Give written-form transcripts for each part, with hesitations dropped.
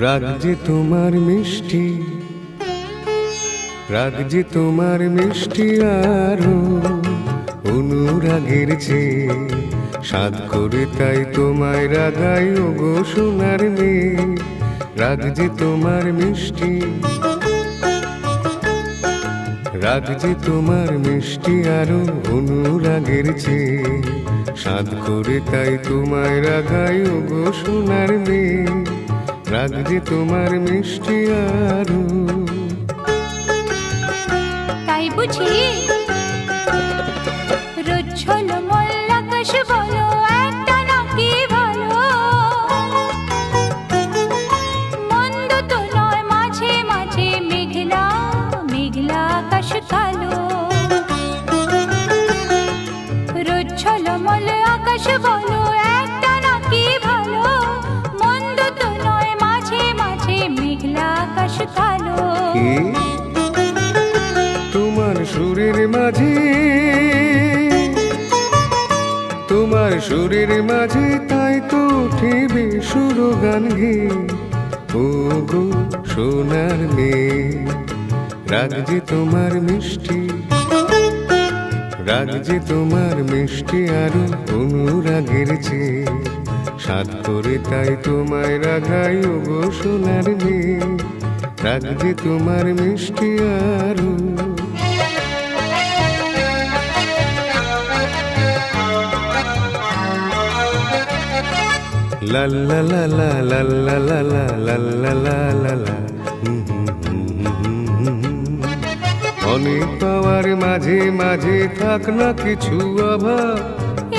রাগ যে তোমার মিষ্টি, রাগ যে তোমার মিষ্টি আরো অনুরাগের চেয়ে সাধ করে তাই তোমায় রাগাই ওগো সোনার মেয়ে। রাগ যে তোমার মিষ্টি, রাগ যে তোমার মিষ্টি আরো অনুরাগের চেয়ে সাধ করে তাই তোমায় রাগাই ওগো সোনার মেয়ে। রাগ যে তোমার মিষ্টি আরো। তাই বুঝি রোজ ঝলমল আকাশ বলো একটা নাকি ভালো, মন্দ তো নয় মাঝে মাঝে মেঘলা মেঘলা আকাশ কালো। রোজ ঝলমল আকাশ বলো একটা নাকি ভালো, মন্দ তো নয় মাঝে মাঝে মেঘলা আকাশ কালো। তোমার সুরের মাঝে, তোমার সুরের মাঝে তাই তো উঠিবে সুর গান গে ও গো সোনার মেয়ে। রাগ যে তোমার মিষ্টি, রাগ যে তোমার মিষ্টি আরো অনুরাগের চেয়ে সাধ করে তাই তোমায় রাগাই ও গো সোনার মেয়ে। রাগ যে তোমার মিষ্টি আরো। লা লা লা লা লা লা লা লা লা লা লা লা লা। অনেক পাওয়ার মাঝে মাঝে থাক না কিছু অভাব,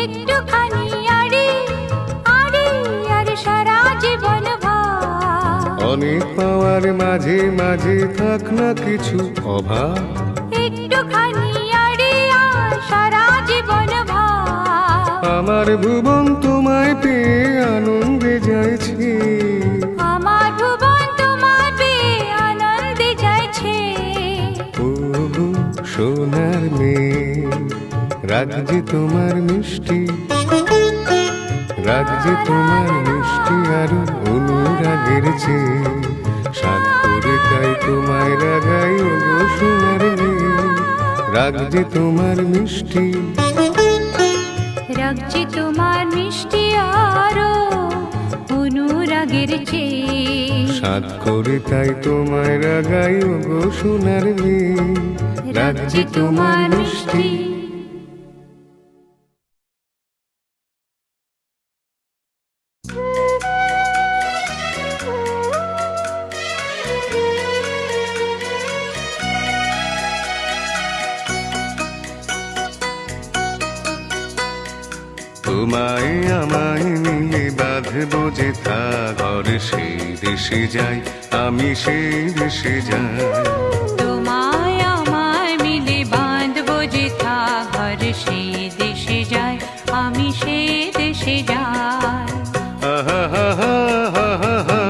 একটুখানি আড়ি আড়ি আর সারা জীবন ভাব। অনেক পাওয়ার মাঝে মাঝে থাক না কিছু অভাব, একটুখানি আড়ি আর সারা জীবন ভাব। আমার ভুবন তোমায় পেয়ে আনন্দে যাইছে, আমার ভুবন তোমায় পেয়ে আনন্দে যাইছে। ও গো সোনার মেয়ে। রাগ যে তোমার মিষ্টি, রাগ যে তোমার মিষ্টি আরো অনুরাগের চেয়ে সাধ করে তাই তোমায় রাগাই ও গো সোনার মেয়ে। রাগ যে তোমার মিষ্টি, রাগ যে তোমার মিষ্টি আরো অনুরাগের চেয়ে সাধ করে তাই তোমায় রাগাই ও গো সোনার মেয়ে। রাগ যে তোমার মিষ্টি। তোমায় আমায় মিলে বাঁধবো যে তা ঘর, সেই দেশে যাই আমি সেই দেশে যাই। তোমায় আমায় মিলে বাঁধবো যে থা ঘর, সেই দেশে যায় আমি সেই দেশে যাই। আহা হা হা হা হা হা।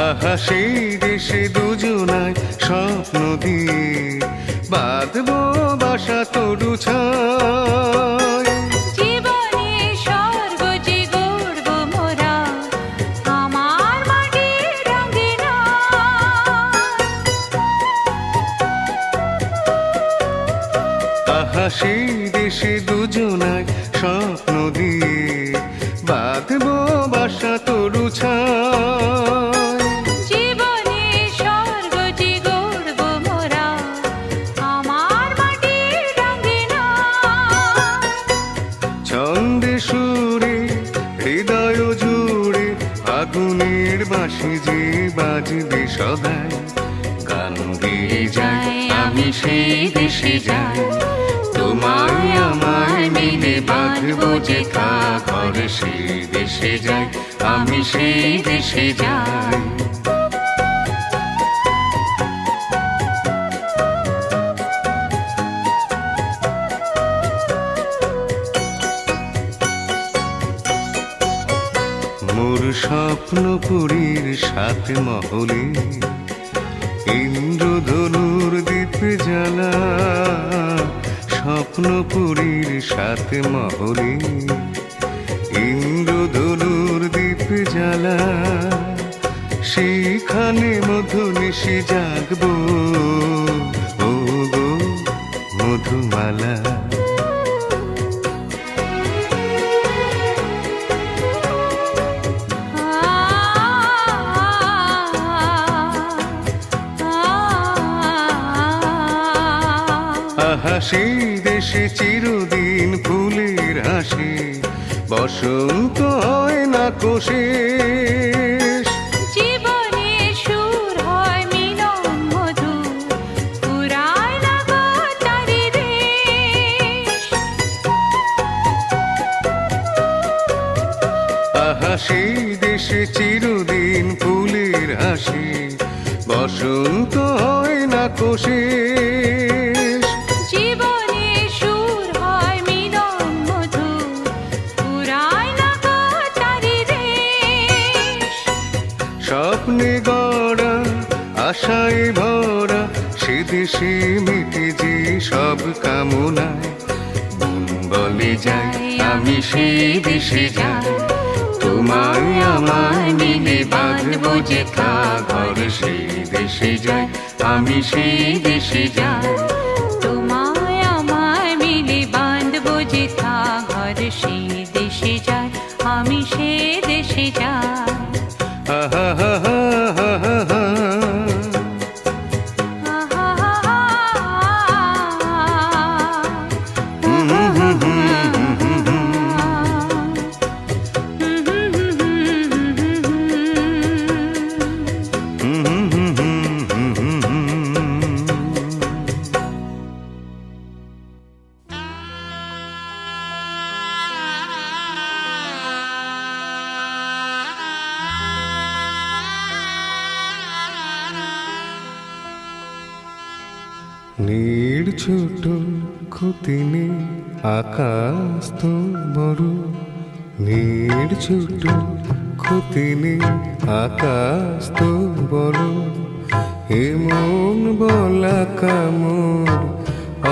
আহা সেই দেশে দুজনায় স্বপ্ন দিয়ে বাঁধবো বাসা তরু ছায়। জীবনে স্বর্গ যে গড়ব মোরা আমার মাটির রঙিনা। আহা সেই দেশে দুজনায় স্বপ্ন দিয়ে বাঁধবো বাসা তরু ছায়। জীবনে স্বর্গ যে গড়ব মোরা আমার মাটির রঙিনা। ছন্দে সুরে হৃদয় জুড়ে আগুনের বাঁশি যে বাজবে সদাই। গান গেয়ে যাই আমি সেই দেশে যাই। তোমায় আমায় মিলে বাঁধবো যে তা ঘর, সেই দেশে যাই আমি সেই দেশে যাই। মোর স্বপ্নপুরীর সাত মহলে ইন্দ্রধনুর দ্বীপ জ্বালা স্বপ্নপুরীর সাথে মহলে, ইন্দ্রধনুর দ্বীপ জ্বালা সেখানে মধুনিশি জাগবো ও গো মধুমালা। হাসি দেশে চিরদিন ফুলের হাসি, বসন্ত হয় না কোশেষ। জীবনে সুর হয় মিলন মধু, ফুরায় না গো তারি দেশ। হাসি দেশে চিরদিন ফুলের হাসি, বসন্ত হয় না কোশেষ। জীবনে সুর হয় মিলন মধু, ফুরায় না গো তারি দেশ। স্বপ্নে গড়া আশায় ভরা সে দেশে মিটে যে সব কামনায়। মন বলে যাই আমি সেই দেশে যাই, তোমায় আমায় মিলে বাঁধবো যে ঘর। সেই দেশে যাই আমি সেই দেশে যাই, তোমায় আমায় মিলে বাঁধবো যে ঘর। সেই দেশে যাই আমি সে দেশে যাই। আহা হা হা হা হা হা। নীড় ছোট খুতিনি আকাশ তো বড়, নীড় ছোট খুতিনি আকাশ তো বড়। এমন বলা কামর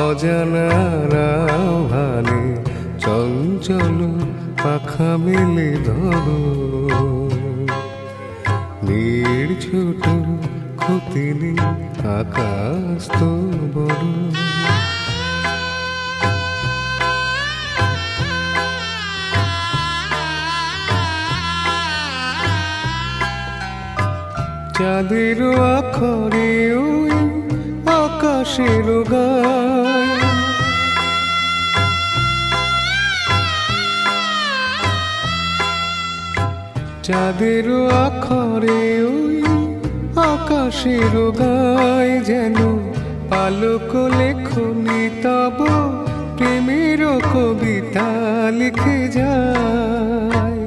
অজানার আহ্বানে, চঞ্চল পাখা মেলে ধরো। নীড় ছোট খুতিনি আকাশ তো বড়। চাঁদের আখরে ওই আকাশের গায়, চাঁদের আখরে ওই আকাশের গায়। যেন পালক লেখনি তব প্রেমের কবিতা লিখে যায়।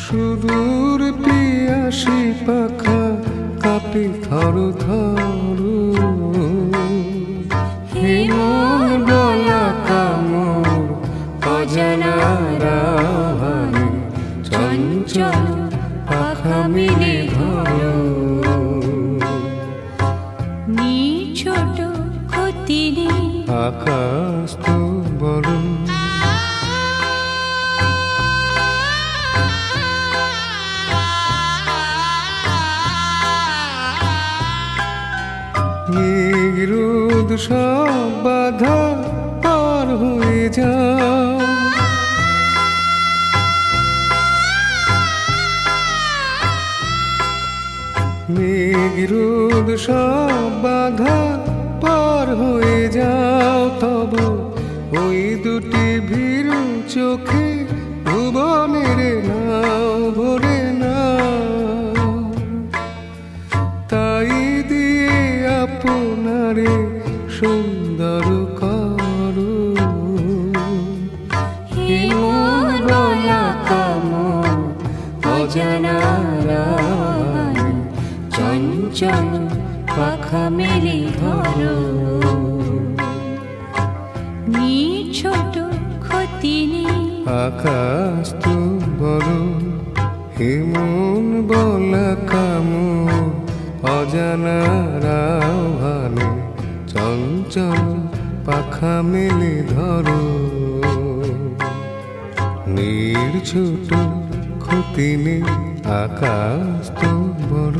সুদূর পিয়াসী পাখা কাঁপে থর থর, হিমন বলা কামর অজানার আহ্বানে, চঞ্চল পাখা মেলে ধরো। ছোট খুতিনি আকাশ তো বড়। মেঘরোদ সব বাধা পার হয়ে যাও, মেঘরোদ সব বাধা পার হয়ে যাও। তব ওই দুটি ভীরু চোখে ভুবনের নাও ভরে নাও। তাই দিয়ে আপনারে সুন্দর করো। হিমন বলা কামর অজানার আহ্বানে, চঞ্চল পাখা মেলে ধরো। ছোট খুতিনি আকাশ তো বড়, হেমন বলা কামর অজানার আহ্বানে চঞ্চল পাখা মেলে ধরো, নির্ছুট ক্ষতি নেই আকাশ তো বড়।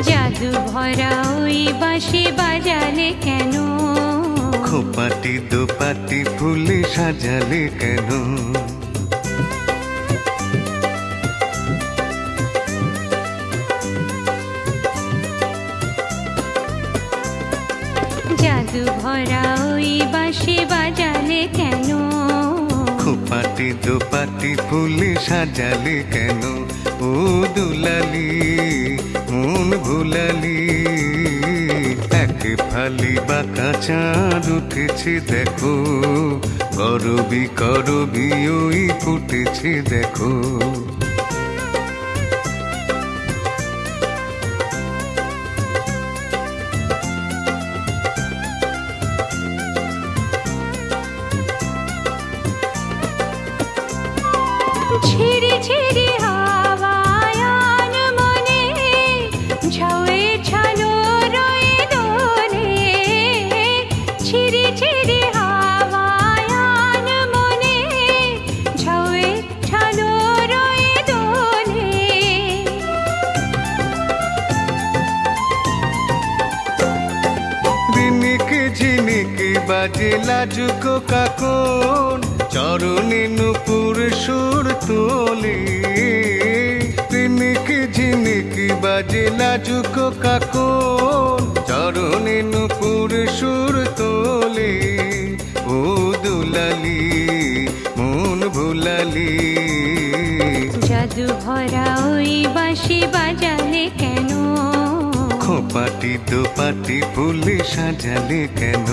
জাদু ভরা ওই বাঁশি বাজালে কেন, খোপাটি দোপাটি ফুলে সাজালে কেন, জাদু ভরা ওই বাঁশি বাজালে কেন, খোপাটি দোপাটি ফুলে সাজালে কেন, ও দুলালি মন ভুলালি, এক ফালি বাঁকা চাঁদ উঠেছে দেখো, করবি করবি ওই ফুটেছে দেখো। ছিড়ি ছিড়ি হাওয়ায় মনে ঝাউয়ে ছালো রয়ে দোলে, ছিড়ি ছিড়ি হাওয়ায় মনে ঝাউয়ে ছালো রয়ে দোলে। দিনিকে ঝিনিকে বাজে লাজুকো কাকন, চরণে নুপুর সুর তোলে, দিনিকে ঝিনিকে বাজে লাজুকো কাকন, চরণে নুপুর সুর তোলে, ও দুলালি মন ভুলালি। জাদু ভরা ওই বাঁশি বাজালে কেন, খোপাটি দোপাটি ফুলে সাজালে কেন,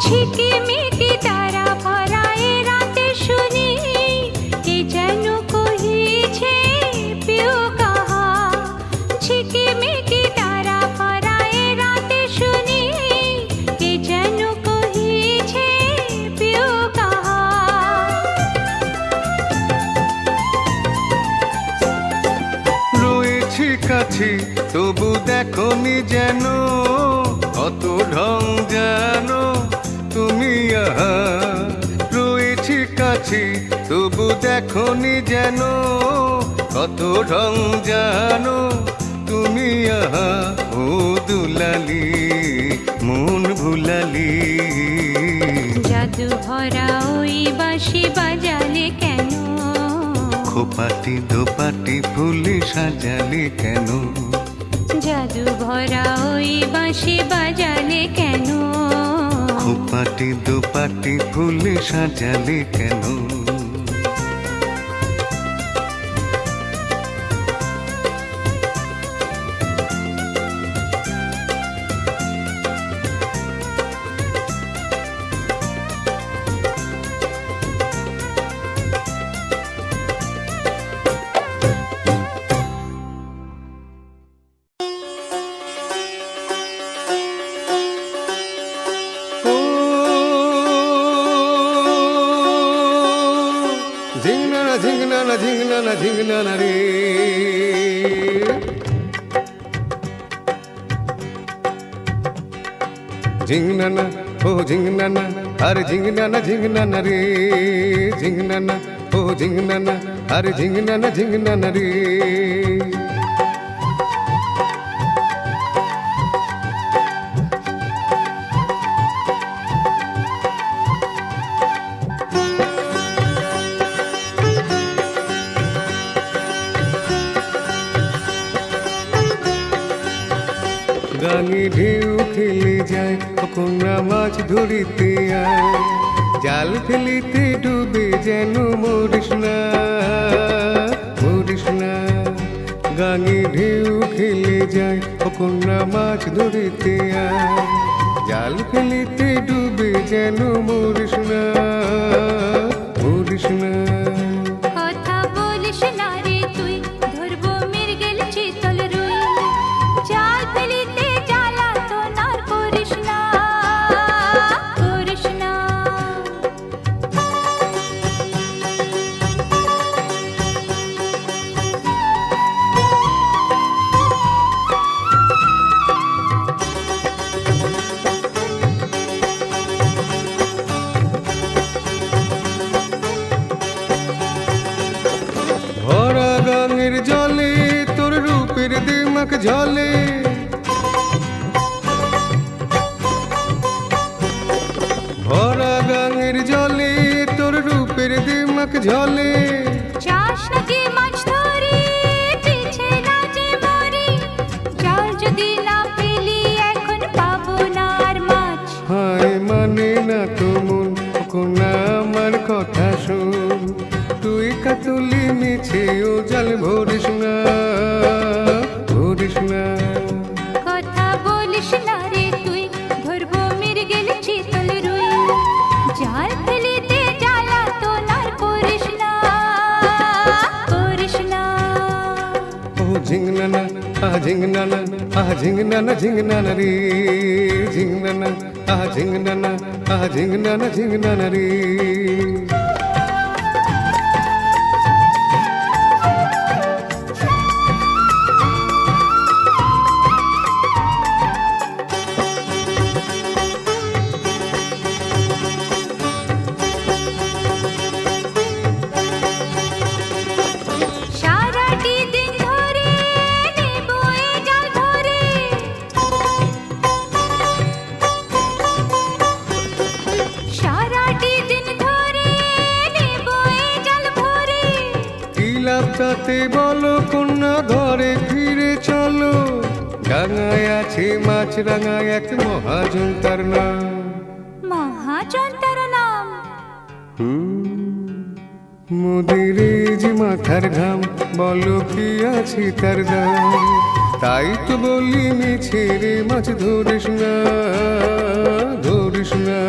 ঝিকিমিকি তারা ভরা এ রাতে শুনি, কে যেন কহিছে পিউ কাহা। ঝিকিমিকি তারা ভরা এ রাতে শুনি, কে যেন কহিছে পিউ কাহা। রয়েছি কাছে তবু দেখনি যেন, কত ঢং জানো তুমি আহা। রয়েছি কাছে তবু দেখনি যেন, কত ঢং জানো তুমি আহা। ও দুলালি মন ভুলালি, জাদু ভরা ওই বাঁশি বাজালে কেন, খোপাটি দোপাটি ফুলে সাজালে কেন, জাদু ভরা ওই বাঁশি বাজালে কেন, খোপাটি দোপাটি ফুলে সাজালে কেন। ঝিংনানা ঝিংনানা ঝিংনানা ঝিংনানা রে, ঝিংনানা ও ঝিংনানা, আরে ঝিংনানা ঝিংনানা রে, ঝিংনানা ও ঝিংনানা, আরে ঝিংনানা ঝিংনানা রে। গাঙে ঢেউ খেলে যায় কন্যা মাছ ধরিতে আয় জাল ফেলিতে ডুবে যেন মরিস না মরিস না গাঙে ঢেউ খেলে যায় কন্যা মাছ ধরিতে আয় জাল ফেলিতে ডুবে যেন মরিস না মরিস না কথা বলিস না রে তুই ধরবো মৃগেল চিতল রুই জাল ফেলিতে জ্বালাতন আর করিস না করিস না ভরা গাঙের জলে তোর রূপের দিমাক ঝলে ভরা গাঙের জলে তোর রূপের দিমাক ঝলে চাস নাকি মাছ ধরি পিছে না যে মরি জাল যদি না পেলি এখন পাবো না আর মাছ হায় মানে না তো মন কোনা আমার কথা শোন তুই কাতুলি মিছে ও জল ভরিস না ভরিস না কথা বলিস না রে তুই ধরবো মৃগেল চিতল রুই জাল ফেলিতে জ্বালাতন আর করিস না করিস না ও ঝিংনা না ঝিংনা না ঝিংনা না ঝিংনা না রে ঝিংনা না ঝিংনা না ঝিংনা না ঝিংনা না রে সারাটি দিন ধরে নেবো এ জাল ধরে সারাটি দিন ধরে নেবো এ জাল ভরে কি লাভ তাতে বলো কন্যা ঘরে ফিরে চলো ডাঙায় আছে মাছ রাঙায় এক মহাজন তার নাম মহাজন তার নাম মোদের যে মাথার ঘাম বলো কি আছে তার দাম তাই তো বলি মিছে রে মাছ ধরিস না ধরিস না